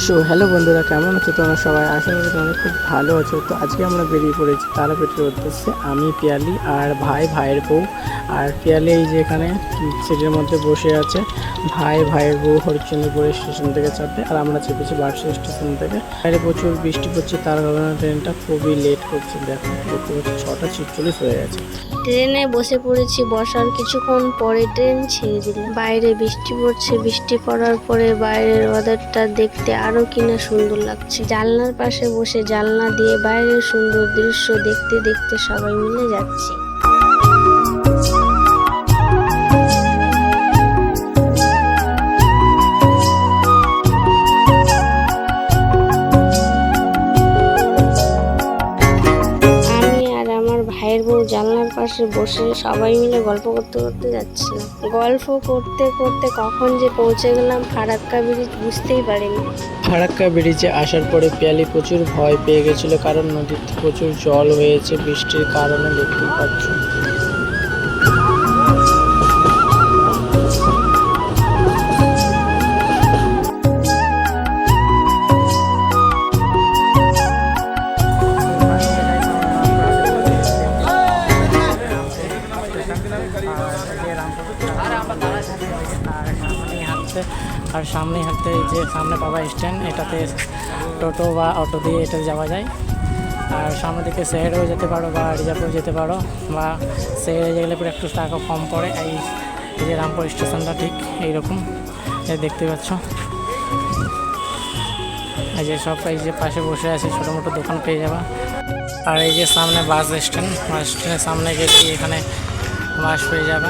Hello বন্ধুরা, কেমন আছো তোমরা সবাই? আশা করি তোমরা খুব ভালো আছো। তো আজকে আমরা বেরিয়ে পড়েছি তারাপীঠের উদ্দেশ্যে। আমি, পিয়ালি আর ভাইয়ের বউ। আর পিয়ালি এই যে এখানে সিটের মধ্যে বসে আছে। ভাইয়ের বউ হরিশ্চন্দ্রপুর স্টেশন থেকে চাপবে, আর আমরা চেপেছি বার্ষিক স্টেশন থেকে। বাইরে প্রচুর বৃষ্টি পড়ছে, তার কারণে ট্রেনটা খুবই লেট করছে। দেখো দেখতে পাচ্ছি 6:46 হয়ে গেছে। ট্রেনে বসে পড়েছি, বসার কিছুক্ষণ পরে ট্রেন ছেড়ে দিল। বাইরে বৃষ্টি পড়ছে, বৃষ্টি পড়ার পরে বাইরের ওয়েদারটা দেখতে আরো কিনা সুন্দর লাগছে। জানলার পাশে বসে জানলা দিয়ে বাইরের সুন্দর দৃশ্য দেখতে দেখতে সবাই মিলে যাচ্ছি। ভাইয়ের বউ জানলার পাশে বসে সবাই মিলে গল্প করতে করতে যাচ্ছিলাম। গল্প করতে করতে কখন যে পৌঁছে গেলাম ফারাক্কা ব্রিজ বুঝতেই পারিনি। ফারাক্কা ব্রিজে আসার পরে পিয়ালি প্রচুর ভয় পেয়ে গেছিল, কারণ নদীতে প্রচুর জল হয়েছে বৃষ্টির কারণে, দেখতেই পাচ্ছ। আর সামনে হাঁটতে যে সামনে পাবা স্ট্যান্ড, এটাতে টোটো বা অটো দিয়ে এটাতে যাওয়া যায়। আর সামনে থেকে শহরেও যেতে পারো বা রিজার্ভেও যেতে পারো, বা শহরে গেলে পরে একটু টাকা কম পড়ে। এই যে রামপুর স্টেশনটা ঠিক এইরকম দেখতে পাচ্ছ। এই যে সব এই যে পাশে বসে আছে, ছোটো মোটো দোকান পেয়ে যাবা। আর এই যে সামনে বাস স্ট্যান্ডের সামনে গেলে এখানে বাস পেয়ে যাবে,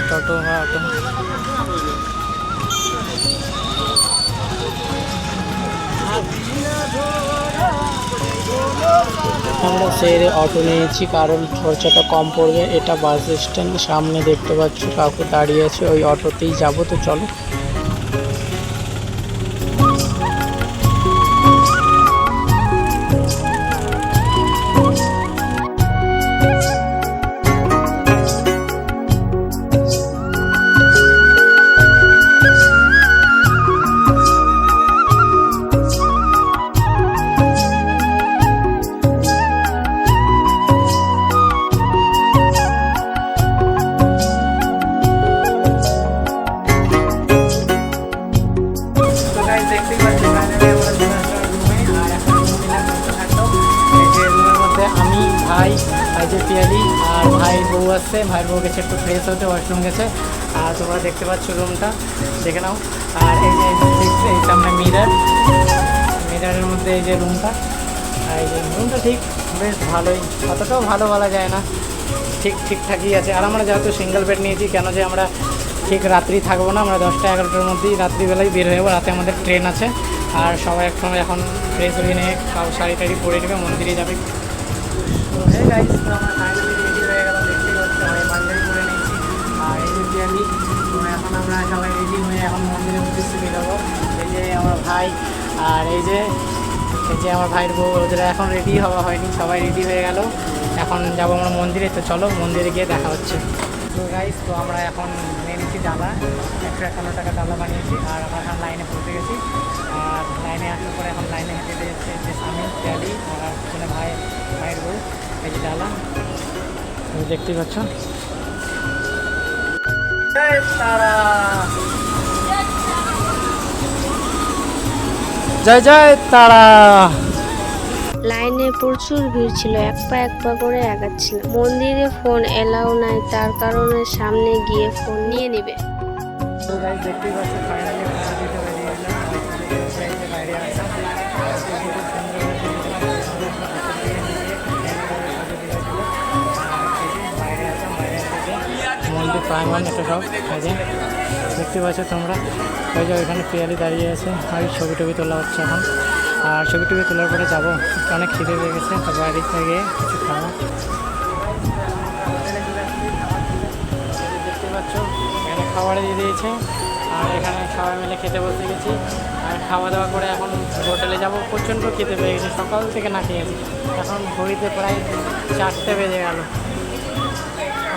টোটো বা অটো। আমরা সেই অটো নিয়েছি কারণ খরচাটা কম পড়বে। এটা বাস স্ট্যান্ড, সামনে দেখতে পাচ্ছ কাউকে দাঁড়িয়ে আছে, ওই অটোতেই যাবো। তো চলো। দেখতেই পাচ্ছি আমি, ভাই, যে পিয়ালি আর ভাইয়ের বউ আসছে। ভাইয়ের বউ গেছে একটু ফ্রেশ হতে, ওয়াশরুম গেছে। আর তোমরা দেখতে পাচ্ছ রুমটা, দেখে নাও। আর এই যে এই সামনে মিরারের মধ্যে এই যে রুমটা, আর এই যে রুমটা ঠিক বেশ ভালোই, অতটাও ভালো বলা যায় না, ঠিকঠাকই আছে। আর আমরা যেহেতু সিঙ্গেল বেড নিয়েছি, কেন যে আমরা ঠিক রাত্রি থাকবো না, আমরা 10টা-11টার মধ্যেই রাত্রিবেলায় বের হয়ে যাবো। রাতে আমাদের ট্রেন আছে। আর সবাই একসঙ্গে এখন ফ্রেশ হয়ে নিয়ে শাড়ি টাড়ি পরে নেবে, মন্দিরে যাবে। তো হে গাইস, তো আমরা ফাইনালি রেডি হয়ে গেলাম। দেখতেই পাচ্ছি সবাই পাঞ্জাবি পরে নিয়েছি। আর এই যে পিয়ালি, তো এখন আমরা সবাই রেডি হয়ে এখন মন্দিরের উদ্দেশ্যে বেরোবো। এই যে আমার ভাই আর এই যে আমার ভাইয়ের বউ, ওদের এখন রেডি হওয়া হয়নি, সবাই রেডি হয়ে গেল। এখন যাবো আমরা মন্দিরে। তো চলো মন্দিরে গিয়ে দেখা হচ্ছে। তো গাইস, তো আমরা এখন নিয়ে নিচ্ছি ডালা, 151 টাকা ডালা বানিয়েছি। আর আমরা এখন লাইনে পৌঁছে গেছি। আর লাইনে আসার পরে এখন লাইনে হেঁটে যাচ্ছে যে স্বামী, পিয়ালি আর পিছনে ভাইয়ের বউ। এই যে ডালা তুমি দেখতেই পাচ্ছ। জয় জয় তারা। লাইনে প্রচুর ভিড় ছিল, এক পা করে আগাচ্ছিল। মন্দিরে ফোন এলাও নাই, তার কারণে সামনে গিয়ে ফোন নিয়ে নিবে। তো গাইস দেখতেই পাচ্ছ ফাইনালি মন্দির প্রাঙ্গণ, একটা সব কাজে দেখতে পাচ্ছ তোমরা। ওই যে ওইখানে পিয়ালি দাঁড়িয়ে আছে, আর ছবি টবি তোলা হচ্ছে এখন। আর ছবি টবি তোলার পরে যাবো, অনেক খিদে পেয়ে গেছে, বাড়ি থেকে কিছু খাওয়া। দেখতে পাচ্ছ এখানে খাবারে দিয়ে দিয়েছে। আর এখানে সবাই মিলে খেতে বসে গেছি। আর খাওয়া দাওয়া করে এখন হোটেলে যাব। প্রচণ্ড খেতে পেয়ে গেছে, সকাল থেকে না খেয়েছি। এখন ঘড়িতে প্রায় 4টে বেজে গেল,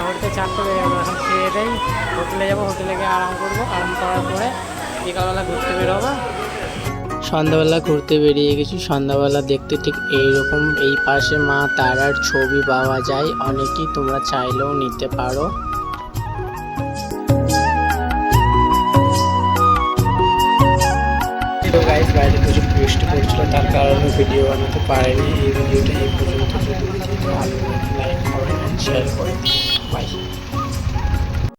ঘড়িতে 4টে বেজে গেল। এখন খেয়ে দেই, হোটেলে যাব। হোটেলে গিয়ে আরাম করবো, আরাম করার পরে বিকালবেলা ঘুরতে বেরোবো। সন্ধ্যাবেলা ঘুরতে বেরিয়ে গেছি। সন্ধ্যাবেলা দেখতে ঠিক এইরকম এই পাশে মা তারার ছবি পাওয়া যায়, অনেকেই তোমরা চাইলেও নিতে পারো। তো গাইস বাইরে প্রচুর বৃষ্টি পড়ছিল, তার কারণে ভিডিও বানাতে পারিনি। এই ভিডিওটা এই পর্যন্ত। যদি ভিডিওটা ভালো লাগে লাইক কমেন্ট শেয়ার করে বাই।